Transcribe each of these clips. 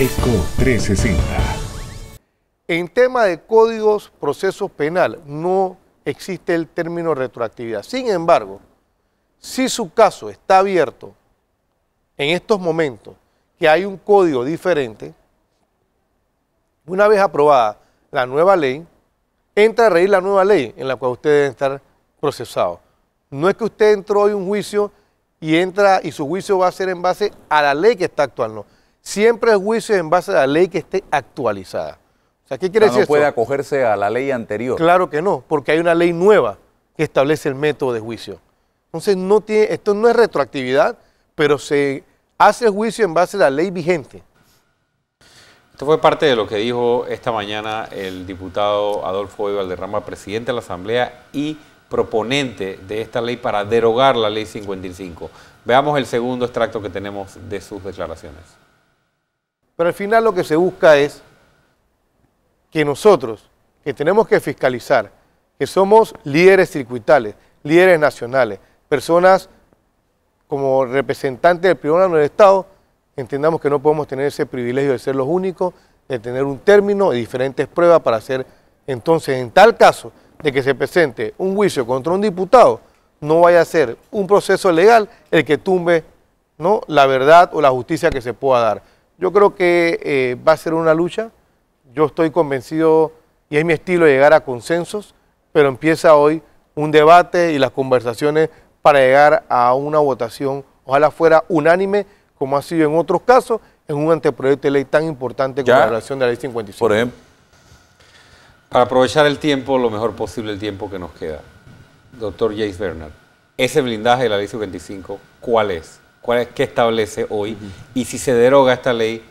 ECO 360. En tema de códigos, procesos penal, no existe el término retroactividad. Sin embargo, si su caso está abierto en estos momentos, que hay un código diferente, una vez aprobada la nueva ley, entra a regir la nueva ley en la cual usted debe estar procesado. No es que usted entró hoy a un juicio y entra y su juicio va a ser en base a la ley que está actual, no. Siempre el juicio es en base a la ley que esté actualizada. O sea, ¿qué quiere decir no eso? puede acogerse a la ley anterior. Claro que no, porque hay una ley nueva que establece el método de juicio. Entonces, esto no es retroactividad, pero se hace el juicio en base a la ley vigente. Esto fue parte de lo que dijo esta mañana el diputado Adolfo Hoy Valderrama, presidente de la Asamblea y proponente de esta ley para derogar la ley 55. Veamos el segundo extracto que tenemos de sus declaraciones. Pero al final lo que se busca es que nosotros, que tenemos que fiscalizar, que somos líderes circuitales, líderes nacionales, personas como representantes del primer órgano del Estado, entendamos que no podemos tener ese privilegio de ser los únicos, de tener un término y diferentes pruebas para hacer. Entonces, en tal caso de que se presente un juicio contra un diputado, no vaya a ser un proceso legal el que tumbe, ¿no?, la verdad o la justicia que se pueda dar. Yo creo que va a ser una lucha. Yo estoy convencido, y es mi estilo, de llegar a consensos, pero empieza hoy un debate y las conversaciones para llegar a una votación, ojalá fuera unánime, como ha sido en otros casos, en un anteproyecto de ley tan importante como la relación de la ley 55. Por ejemplo. Para aprovechar el tiempo, lo mejor posible el tiempo que nos queda. Doctor Jace Bernard, ese blindaje de la ley 55, ¿cuál es? ¿Qué establece hoy? Y si se deroga esta ley,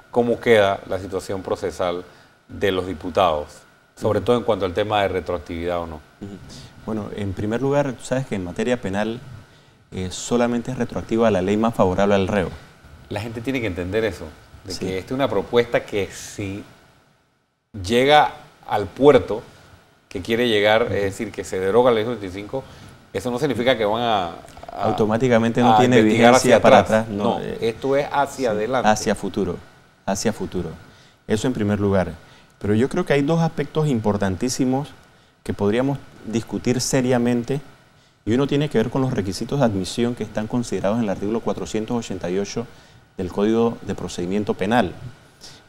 ¿cómo queda la situación procesal de los diputados? Sobre todo en cuanto al tema de retroactividad o no. Bueno, en primer lugar, tú sabes que en materia penal solamente es retroactiva la ley más favorable al reo. La gente tiene que entender eso, de que esta es una propuesta que si llega al puerto que quiere llegar, es decir, que se deroga la ley 55, eso no significa que van a automáticamente no tiene vigencia para atrás. No, esto es hacia adelante. Hacia futuro, hacia futuro. Eso en primer lugar. Pero yo creo que hay dos aspectos importantísimos que podríamos discutir seriamente, y uno tiene que ver con los requisitos de admisión que están considerados en el artículo 488 del Código de Procedimiento Penal,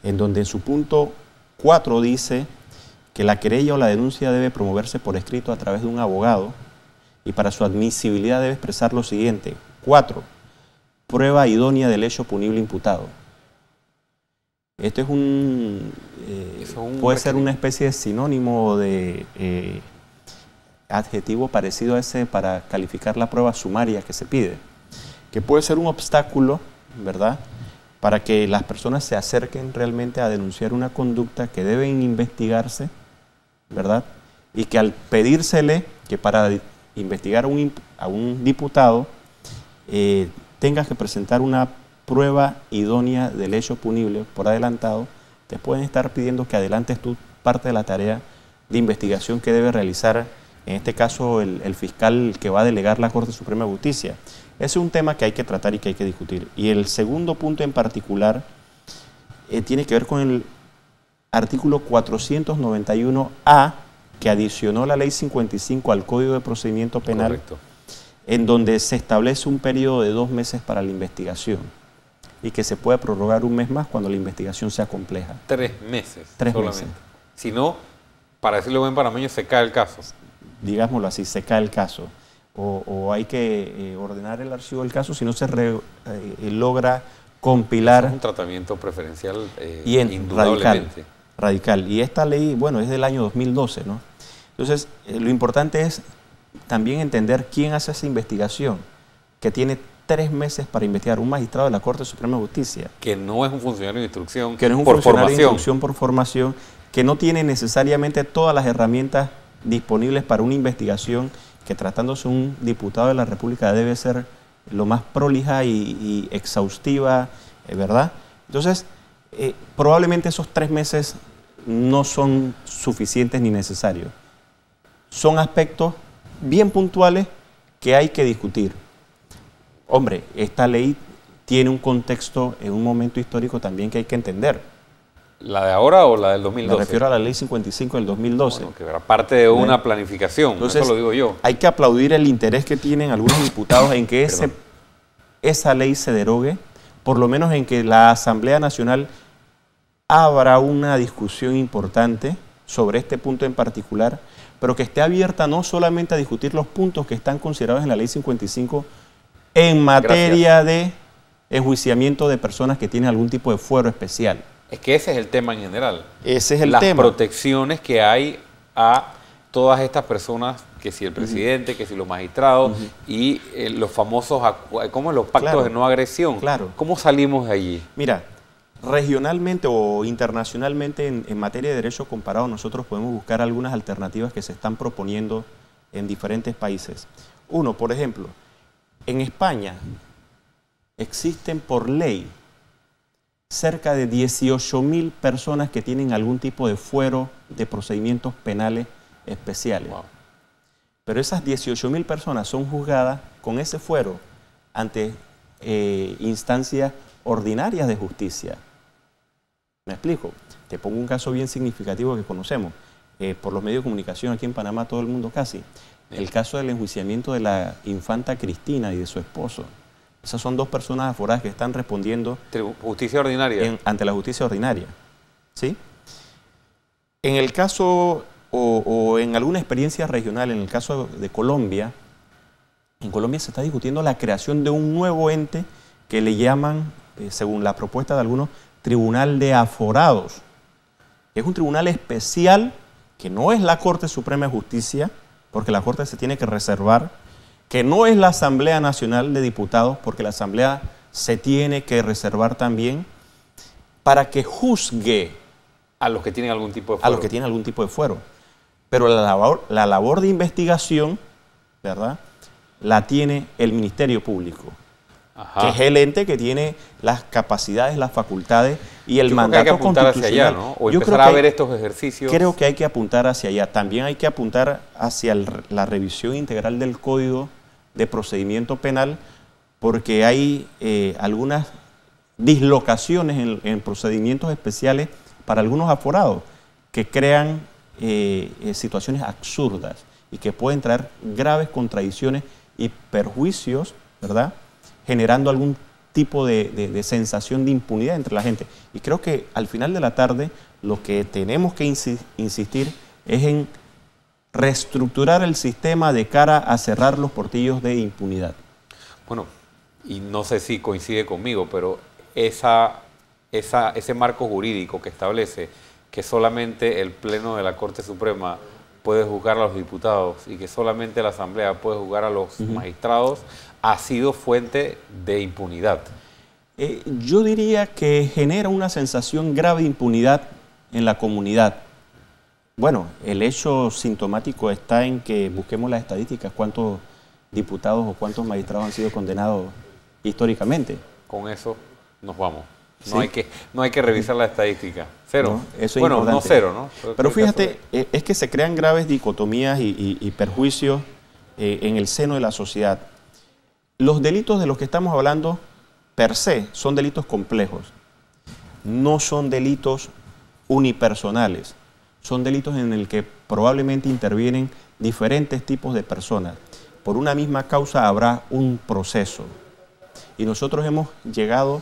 en donde en su punto 4 dice que la querella o la denuncia debe promoverse por escrito a través de un abogado, y para su admisibilidad debe expresar lo siguiente. 4. Prueba idónea del hecho punible imputado. Esto es puede ser una especie de sinónimo de adjetivo parecido a ese para calificar la prueba sumaria que se pide, que puede ser un obstáculo, ¿verdad?, para que las personas se acerquen realmente a denunciar una conducta que deben investigarse, ¿verdad?, y que al pedírsele que para investigar a un diputado tengas que presentar una prueba idónea del hecho punible por adelantado, te pueden estar pidiendo que adelantes tú parte de la tarea de investigación que debe realizar, en este caso, el fiscal que va a delegar la Corte Suprema de Justicia. Ese es un tema que hay que tratar y que hay que discutir. Y el segundo punto en particular tiene que ver con el artículo 491A, que adicionó la Ley 55 al Código de Procedimiento Penal. Correcto. En donde se establece un periodo de 2 meses para la investigación y que se puede prorrogar 1 mes más cuando la investigación sea compleja. 3 meses 3 solamente. meses. Si no, para decirlo buen panameño, se cae el caso. Digámoslo así, se cae el caso. O hay que ordenar el archivo del caso si no se logra compilar. Es un tratamiento preferencial indudablemente. Radical. Y esta ley, bueno, es del año 2012, ¿no? Entonces, lo importante es también entender quién hace esa investigación, que tiene 3 meses para investigar, un magistrado de la Corte Suprema de Justicia. Que no es un funcionario de instrucción que no es un por funcionario formación. de instrucción por formación, que no tiene necesariamente todas las herramientas disponibles para una investigación que, tratándose de un diputado de la República, debe ser lo más prolija y exhaustiva, ¿verdad? Entonces, probablemente esos 3 meses no son suficientes ni necesarios. Son aspectos bien puntuales que hay que discutir. Hombre, esta ley tiene un contexto en un momento histórico también que hay que entender. ¿La de ahora o la del 2012? Me refiero a la Ley 55 del 2012. Bueno, que era parte de una planificación, Entonces, eso lo digo yo. Hay que aplaudir el interés que tienen algunos diputados en que esa ley se derogue, por lo menos en que la Asamblea Nacional abra una discusión importante sobre este punto en particular, pero que esté abierta no solamente a discutir los puntos que están considerados en la Ley 55 en materia de enjuiciamiento de personas que tienen algún tipo de fuero especial. Es que ese es el tema en general. Ese es el Las tema. protecciones que hay a todas estas personas, que si el presidente, que si los magistrados y los famosos, ¿cómo los pactos Claro. de no agresión? Claro. ¿Cómo salimos de allí? Mira, regionalmente o internacionalmente en materia de derecho comparado nosotros podemos buscar algunas alternativas que se están proponiendo en diferentes países. Uno, por ejemplo, en España existen por ley cerca de 18.000 personas que tienen algún tipo de fuero de procedimientos penales especiales. Wow. Pero esas 18.000 personas son juzgadas con ese fuero ante instancias ordinarias de justicia. ¿Me explico? Te pongo un caso bien significativo que conocemos. Por los medios de comunicación aquí en Panamá, todo el mundo casi. El caso del enjuiciamiento de la infanta Cristina y de su esposo. Esas son dos personas aforadas que están respondiendo Justicia ordinaria. ante la justicia ordinaria. ¿Sí? En el caso, o en alguna experiencia regional, en el caso de Colombia, en Colombia se está discutiendo la creación de un nuevo ente que le llaman, según la propuesta de algunos, Tribunal de Aforados. Es un tribunal especial que no es la Corte Suprema de Justicia, porque la Corte se tiene que reservar, que no es la Asamblea Nacional de Diputados, porque la Asamblea se tiene que reservar también, para que juzgue A los que tienen algún tipo de fuero. a los que tienen algún tipo de fuero. Pero la labor de investigación, ¿verdad?, la tiene el Ministerio Público, Ajá. que es el ente que tiene las capacidades, las facultades y el Yo creo que mandato hay que apuntar hacia allá, constitucional. ¿no? O Yo empezar creo a que ver estos ejercicios. Creo que hay que apuntar hacia allá. También hay que apuntar hacia la revisión integral del Código de Procedimiento Penal, porque hay algunas dislocaciones en procedimientos especiales para algunos aforados que crean situaciones absurdas y que pueden traer graves contradicciones y perjuicios, ¿verdad?, generando algún tipo de sensación de impunidad entre la gente. Y creo que al final de la tarde lo que tenemos que insistir es en reestructurar el sistema de cara a cerrar los portillos de impunidad. Bueno, y no sé si coincide conmigo, pero ese marco jurídico que establece que solamente el Pleno de la Corte Suprema puede juzgar a los diputados y que solamente la Asamblea puede juzgar a los magistrados, ha sido fuente de impunidad. Yo diría que genera una sensación grave de impunidad en la comunidad. Bueno, el hecho sintomático está en que busquemos las estadísticas, cuántos diputados o cuántos magistrados han sido condenados históricamente. Con eso nos vamos. Sí. No hay que revisar la estadística. Cero. No, eso es bueno, importante. no cero, ¿no? Pero fíjate, es que se crean graves dicotomías y perjuicios en el seno de la sociedad. Los delitos de los que estamos hablando, per se, son delitos complejos. No son delitos unipersonales. Son delitos en el que probablemente intervienen diferentes tipos de personas. Por una misma causa habrá un proceso. Y nosotros hemos llegado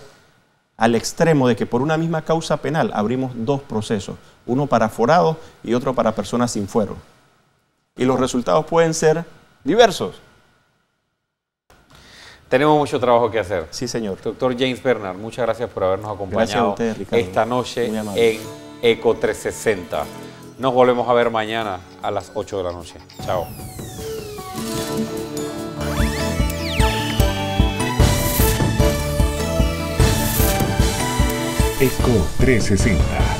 al extremo de que por una misma causa penal abrimos dos procesos, uno para aforados y otro para personas sin fuero. Y los resultados pueden ser diversos. Tenemos mucho trabajo que hacer. Sí, señor. Doctor James Bernard, muchas gracias por habernos acompañado Gracias a ustedes, Ricardo. esta noche Muy amable. en Eco 360. Nos volvemos a ver mañana a las 8 de la noche. Chao. Eco 360.